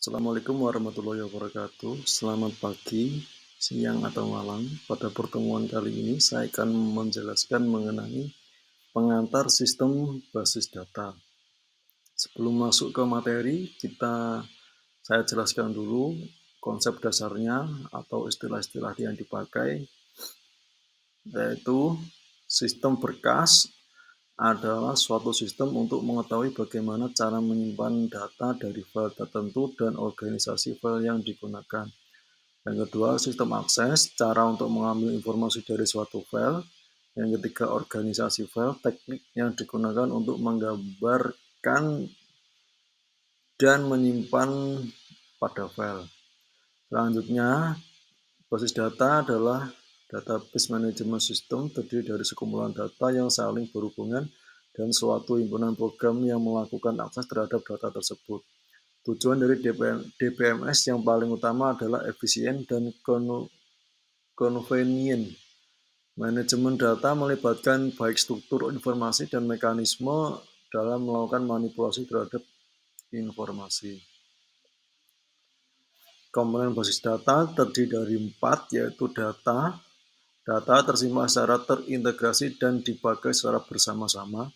Assalamualaikum warahmatullahi wabarakatuh. Selamat pagi, siang, atau malam. Pada pertemuan kali ini, saya akan menjelaskan mengenai pengantar sistem basis data. Sebelum masuk ke materi, saya jelaskan dulu konsep dasarnya atau istilah-istilah yang dipakai, yaitu sistem berkas adalah suatu sistem untuk mengetahui bagaimana cara menyimpan data dari file tertentu dan organisasi file yang digunakan. Yang kedua, sistem akses, cara untuk mengambil informasi dari suatu file. Yang ketiga, organisasi file, teknik yang digunakan untuk menggambarkan dan menyimpan pada file. Selanjutnya, basis data adalah database management system, terdiri dari sekumpulan data yang saling berhubungan dan suatu himpunan program yang melakukan akses terhadap data tersebut. Tujuan dari DBMS yang paling utama adalah efisien dan convenient. Manajemen data melibatkan baik struktur informasi dan mekanisme dalam melakukan manipulasi terhadap informasi. Komponen basis data terdiri dari 4, yaitu data. Data tersimpan secara terintegrasi dan dipakai secara bersama-sama.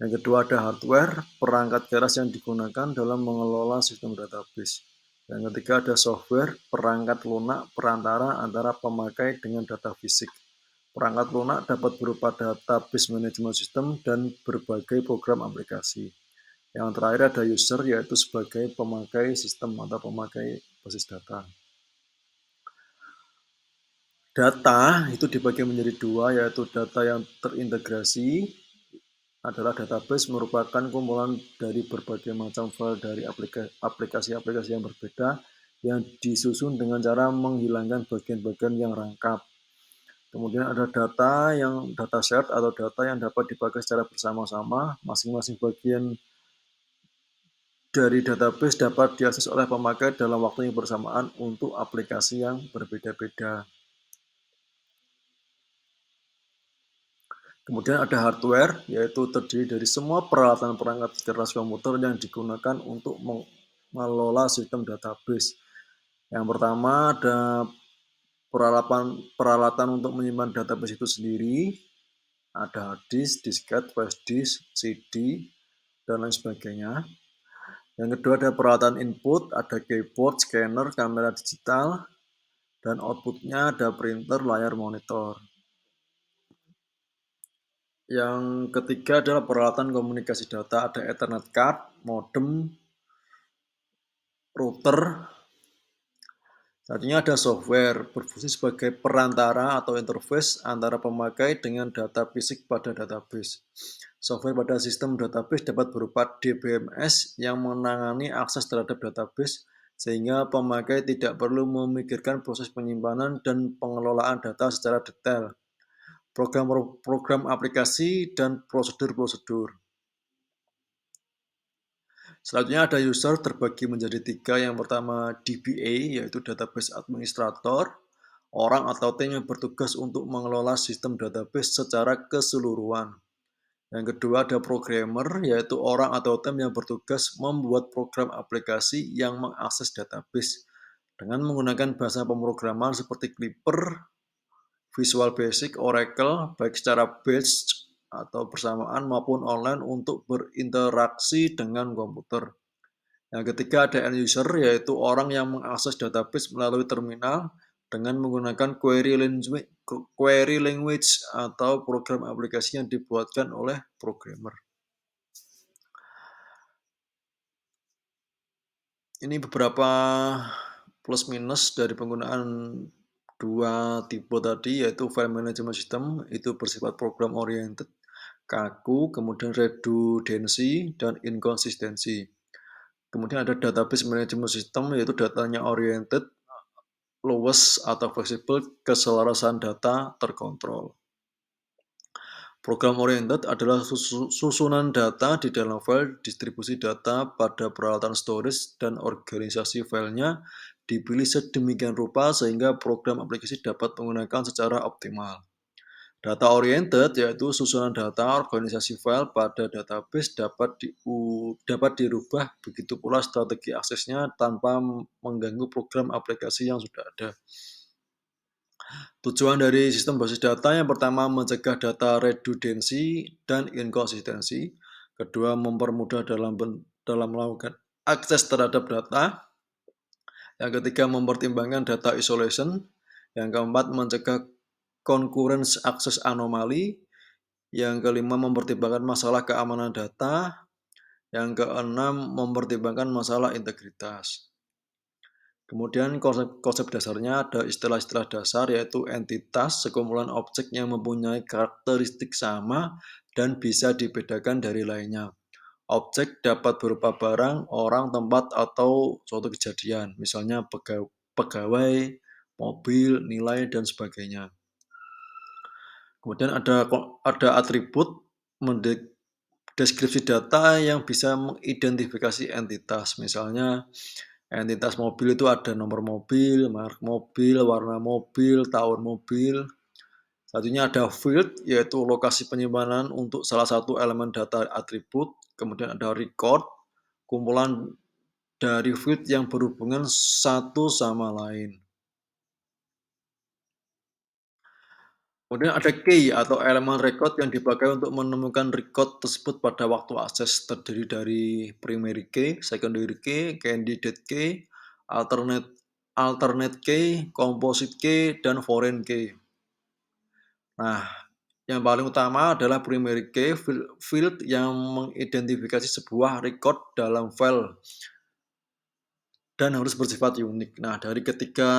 Yang kedua ada hardware, perangkat keras yang digunakan dalam mengelola sistem database. Yang ketiga ada software, perangkat lunak perantara antara pemakai dengan data fisik. Perangkat lunak dapat berupa database management system dan berbagai program aplikasi. Yang terakhir ada user, yaitu sebagai pemakai sistem atau pemakai basis data. Data itu dibagi menjadi dua, yaitu data yang terintegrasi adalah database merupakan kumpulan dari berbagai macam file dari aplikasi-aplikasi yang berbeda yang disusun dengan cara menghilangkan bagian-bagian yang rangkap. Kemudian ada data shared atau data yang dapat dipakai secara bersama-sama. Masing-masing bagian dari database dapat diakses oleh pemakai dalam waktu yang bersamaan untuk aplikasi yang berbeda-beda. Kemudian ada hardware, yaitu terdiri dari semua peralatan perangkat keras komputer yang digunakan untuk mengelola sistem database. Yang pertama ada peralatan untuk menyimpan database itu sendiri, ada hard disk, disket, flash disk, CD, dan lain sebagainya. Yang kedua ada peralatan input, ada keyboard, scanner, kamera digital, dan outputnya ada printer, layar monitor. Yang ketiga adalah peralatan komunikasi data, ada Ethernet card, modem, router. Selanjutnya ada software, berfungsi sebagai perantara atau interface antara pemakai dengan data fisik pada database. Software pada sistem database dapat berupa DBMS yang menangani akses terhadap database, sehingga pemakai tidak perlu memikirkan proses penyimpanan dan pengelolaan data secara detail. Program aplikasi dan prosedur-prosedur. Selanjutnya ada user terbagi menjadi 3. Yang pertama DBA, yaitu database administrator, orang atau tim yang bertugas untuk mengelola sistem database secara keseluruhan. Yang kedua ada programmer, yaitu orang atau tim yang bertugas membuat program aplikasi yang mengakses database dengan menggunakan bahasa pemrograman seperti Clipper, Visual Basic, Oracle, baik secara batch atau bersamaan maupun online untuk berinteraksi dengan komputer. Yang ketiga ada end user, yaitu orang yang mengakses database melalui terminal dengan menggunakan query language atau program aplikasi yang dibuatkan oleh programmer. Ini beberapa plus minus dari penggunaan dua tipe tadi, yaitu file management system itu bersifat program oriented, kaku, kemudian redundancy dan inkonsistensi. Kemudian ada database management system, yaitu datanya oriented, luas atau fleksibel, keselarasan data terkontrol. Program oriented adalah susunan data di dalam file, distribusi data pada peralatan storage, dan organisasi filenya dipilih sedemikian rupa sehingga program aplikasi dapat menggunakan secara optimal. Data oriented yaitu susunan data organisasi file pada database dapat dirubah, begitu pula strategi aksesnya tanpa mengganggu program aplikasi yang sudah ada. Tujuan dari sistem basis data yang pertama mencegah data redundansi dan inkonsistensi. Kedua, mempermudah dalam melakukan akses terhadap data. Yang ketiga, mempertimbangkan data isolation. Yang keempat, mencegah concurrence akses anomali. Yang kelima, mempertimbangkan masalah keamanan data. Yang keenam, mempertimbangkan masalah integritas. Kemudian konsep dasarnya ada istilah-istilah dasar, yaitu entitas, sekumpulan objek yang mempunyai karakteristik sama dan bisa dibedakan dari lainnya. Objek dapat berupa barang, orang, tempat, atau suatu kejadian, misalnya pegawai, mobil, nilai, dan sebagainya. Kemudian ada atribut deskripsi data yang bisa mengidentifikasi entitas. Misalnya entitas mobil itu ada nomor mobil, merek mobil, warna mobil, tahun mobil. Satunya ada field, yaitu lokasi penyimpanan untuk salah satu elemen data atribut. Kemudian ada record, kumpulan dari field yang berhubungan satu sama lain. Kemudian ada key atau elemen record yang dipakai untuk menemukan record tersebut pada waktu akses, terdiri dari primary key, secondary key, candidate key, alternate key, composite key, dan foreign key. Nah, yang paling utama adalah primary key, field yang mengidentifikasi sebuah record dalam file dan harus bersifat unik. Nah, dari ketiga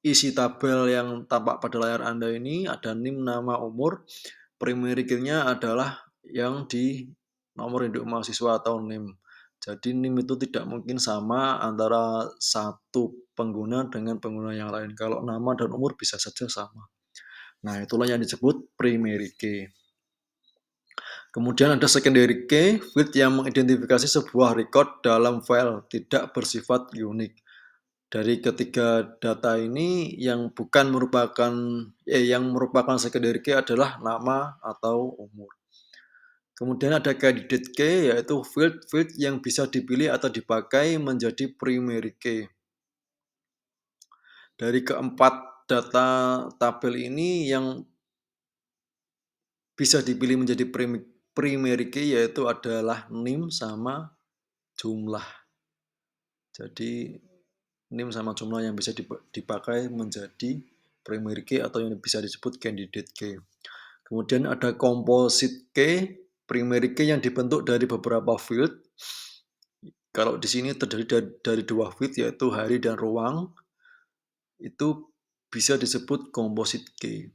isi tabel yang tampak pada layar Anda ini ada NIM, nama, umur. Primary key-nya adalah yang di nomor induk mahasiswa atau NIM. Jadi NIM itu tidak mungkin sama antara satu pengguna dengan pengguna yang lain. Kalau nama dan umur bisa saja sama. Nah, itulah yang disebut primary key. Kemudian ada secondary key, field yang mengidentifikasi sebuah record dalam file, tidak bersifat unik. Dari ketiga data ini yang merupakan secondary key adalah nama atau umur. Kemudian ada candidate key, yaitu field yang bisa dipilih atau dipakai menjadi primary key. Dari keempat data tabel ini yang bisa dipilih menjadi primary key yaitu adalah NIM sama jumlah. Jadi NIM sama jumlah yang bisa dipakai menjadi primary key atau yang bisa disebut candidate key. Kemudian ada composite key, primary key yang dibentuk dari beberapa field. Kalau di sini terdiri dari dua field yaitu hari dan ruang, itu bisa disebut composite key.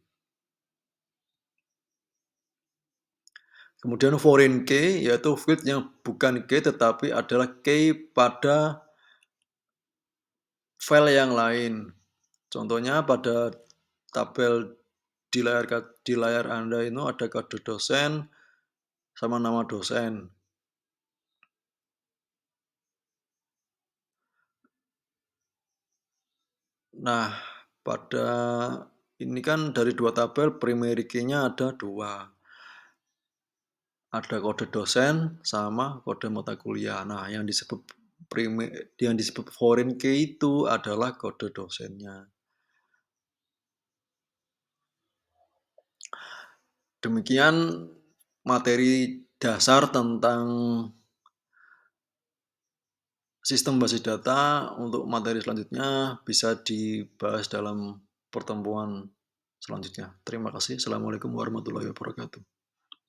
Kemudian foreign key yaitu field yang bukan key tetapi adalah key pada file yang lain. Contohnya pada tabel di layar Anda itu ada kode dosen sama nama dosen. Nah, pada ini kan dari dua tabel primary key-nya ada dua. Ada kode dosen sama kode mata kuliah. Nah, yang disebut foreign key itu adalah kode dosennya. Demikian materi dasar tentang sistem basis data. Untuk materi selanjutnya bisa dibahas dalam pertemuan selanjutnya. Terima kasih. Assalamualaikum warahmatullahi wabarakatuh.